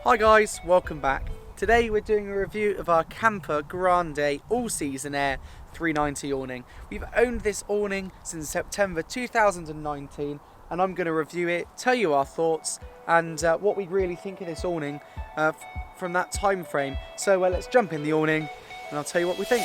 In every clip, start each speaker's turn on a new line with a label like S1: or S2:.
S1: Hi guys, welcome back. Today we're doing a review of our Kampa Grande All Season Air 390 awning. We've owned this awning since September 2019 and I'm going to review it, tell you our thoughts and what we really think of this awning from that time frame. So let's jump in the awning and I'll tell you what we think.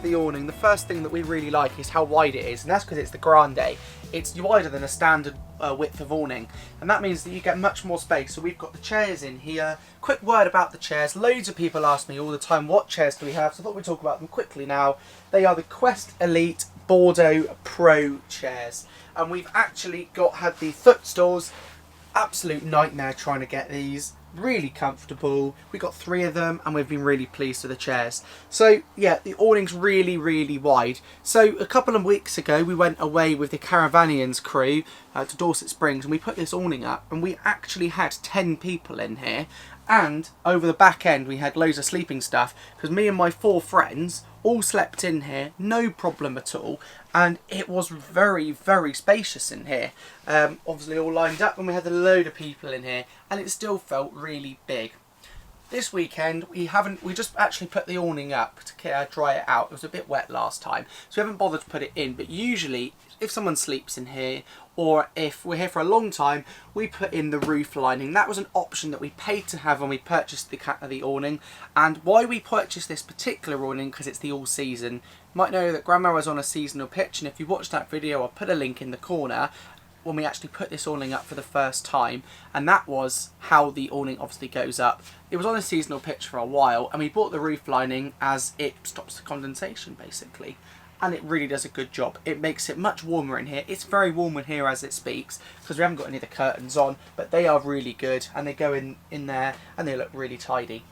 S1: The awning, the first thing that we really like is how wide it is, and that's because it's the Grande. It's wider than a standard width of awning, and that means that you get much more space. So we've got the chairs in here. Quick word about the chairs. Loads of people ask me all the time, what chairs do we have? So I thought we'd talk about them quickly now. They are the Quest Elite Bordeaux Pro chairs, and we've actually had the footstools. Absolute nightmare trying to get these. Really comfortable. We got 3 of them and we've been really pleased with the chairs. So yeah, the awning's really wide. So a couple of weeks ago we went away with the Caravanning crew to Dorset Springs and we put this awning up and we actually had 10 people in here, and over the back end we had loads of sleeping stuff because me and my 4 friends all slept in here, no problem at all, and it was very spacious in here. Obviously all lined up, and we had a load of people in here and it still felt really big. This weekend we just actually put the awning up to dry it out. It was a bit wet last time, so we haven't bothered to put it in, but usually if someone sleeps in here or if we're here for a long time, we put in the roof lining. That was an option that we paid to have when we purchased the awning. And why we purchased this particular awning, because it's the all season. You might know that Grandma was on a seasonal pitch, and if you watched that video I'll put a link in the corner when we actually put this awning up for the first time, and that was how the awning obviously goes up. It was on a seasonal pitch for a while and we bought the roof lining as it stops the condensation basically, and it really does a good job. It makes it much warmer in here. It's very warm in here as it speaks because we haven't got any of the curtains on, but they are really good and they go in there and they look really tidy.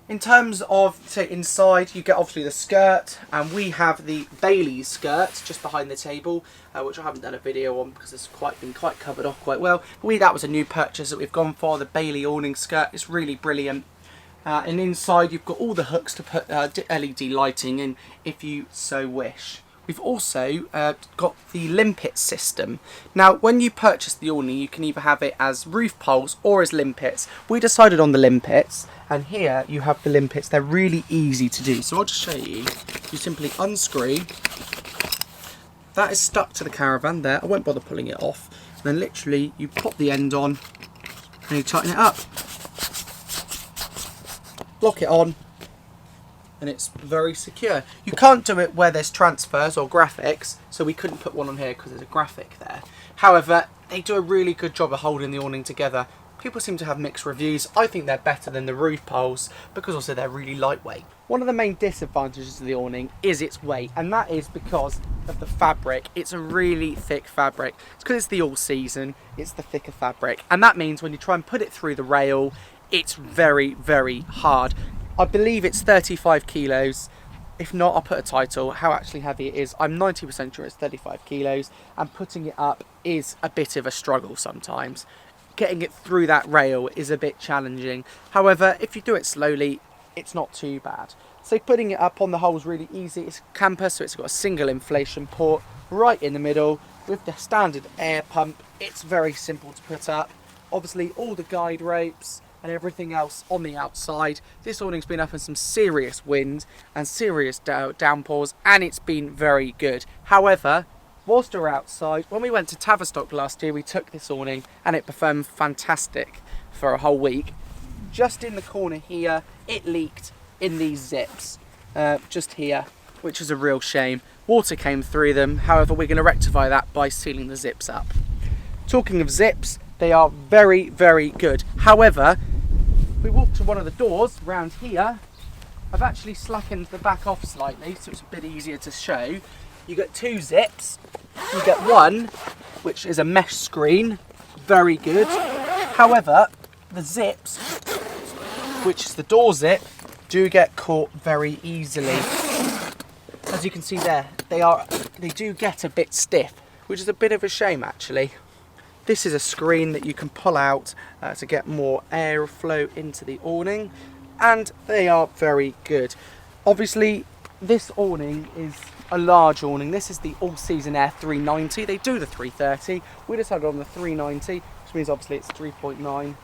S1: In terms of, say, inside, you get obviously the skirt, and we have the Bailey's skirt just behind the table, which I haven't done a video on because it's been quite covered off quite well. But that was a new purchase that we've gone for, the Bailey awning skirt. It's really brilliant. And inside you've got all the hooks to put LED lighting in if you so wish. We've also got the limpet system. Now, when you purchase the awning, you can either have it as roof poles or as limpets. We decided on the limpets, and here you have the limpets. They're really easy to do. So I'll just show you. You simply unscrew. That is stuck to the caravan there. I won't bother pulling it off. And then literally you pop the end on and you tighten it up. Lock it on. And it's very secure. You can't do it where there's transfers or graphics, so we couldn't put one on here because there's a graphic there. However, they do a really good job of holding the awning together. People seem to have mixed reviews. I think they're better than the roof poles because also they're really lightweight. One of the main disadvantages of the awning is its weight, and that is because of the fabric. It's a really thick fabric. It's because it's the all season, it's the thicker fabric, and that means when you try and put it through the rail, it's very hard. I believe it's 35 kilos. If not, I'll put a title, how actually heavy it is. I'm 90% sure it's 35 kilos, and putting it up is a bit of a struggle sometimes. Getting it through that rail is a bit challenging. However, if you do it slowly, it's not too bad. So putting it up on the hole is really easy. It's Kampa, so it's got a single inflation port right in the middle with the standard air pump. It's very simple to put up. Obviously, all the guide ropes and everything else on the outside. This awning's been up in some serious wind and serious downpours, and it's been very good. However, whilst we're outside, when we went to Tavistock last year, we took this awning and it performed fantastic for a whole week. Just in the corner here, it leaked in these zips, just here, which is a real shame. Water came through them. However, we're going to rectify that by sealing the zips up. Talking of zips, they are very good. However, we walk to one of the doors around here. I've actually slackened the back off slightly so it's a bit easier to show. You get 2 zips. You get one which is a mesh screen, very good. However, the zips, which is the door zip, do get caught very easily. As you can see there, they do get a bit stiff, which is a bit of a shame actually. This is a screen that you can pull out to get more airflow into the awning, and they are very good. Obviously, this awning is a large awning. This is the All Season Air 390. They do the 330. We decided on the 390, which means obviously it's 3.9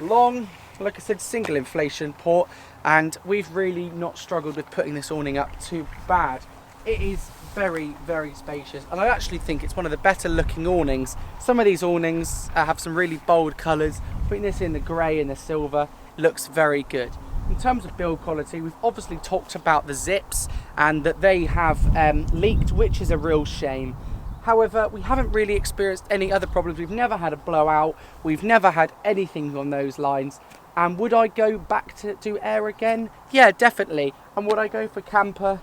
S1: long. Like I said, single inflation port, and we've really not struggled with putting this awning up too bad. It is very, very spacious, and I actually think it's one of the better looking awnings. Some of these awnings have some really bold colours. Putting this in the grey and the silver looks very good. In terms of build quality, we've obviously talked about the zips and that they have leaked, which is a real shame. However, we haven't really experienced any other problems. We've never had a blowout. We've never had anything on those lines. And would I go back to do air again? Yeah, definitely. And would I go for Kampa?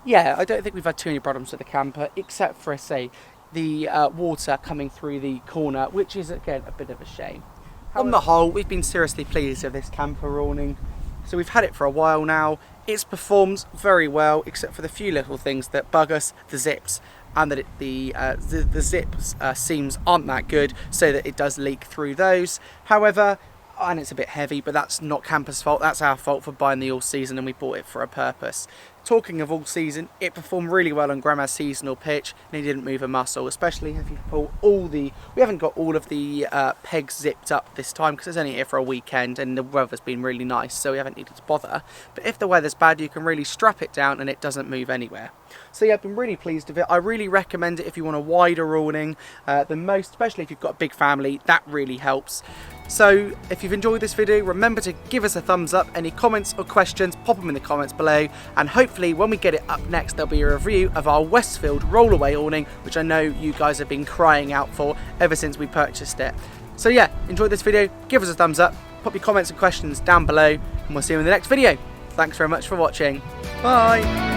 S1: Yeah, I don't think we've had too many problems with the Kampa, except for, say, the water coming through the corner, which is, again, a bit of a shame. On the whole, we've been seriously pleased with this Kampa awning. So we've had it for a while now. It's performed very well, except for the few little things that bug us, the zips, and that the zip seams aren't that good, so that it does leak through those. However, and it's a bit heavy, but that's not Kampa's fault, that's our fault for buying the All Season, and we bought it for a purpose. Talking of All Season, it performed really well on Grandma's seasonal pitch, and it didn't move a muscle, especially if you pull we haven't got all of the pegs zipped up this time because it's only here for a weekend and the weather's been really nice, so we haven't needed to bother. But if the weather's bad, you can really strap it down and it doesn't move anywhere. So yeah, I've been really pleased with it. I really recommend it if you want a wider awning than most, especially if you've got a big family. That really helps. So if you've enjoyed this video, remember to give us a thumbs up. Any comments or questions, pop them in the comments below, and hopefully when we get it up next, there'll be a review of our Westfield rollaway awning, which I know you guys have been crying out for ever since we purchased it. So yeah, enjoyed this video, give us a thumbs up, pop your comments and questions down below, and we'll see you in the next video. Thanks very much for watching. Bye!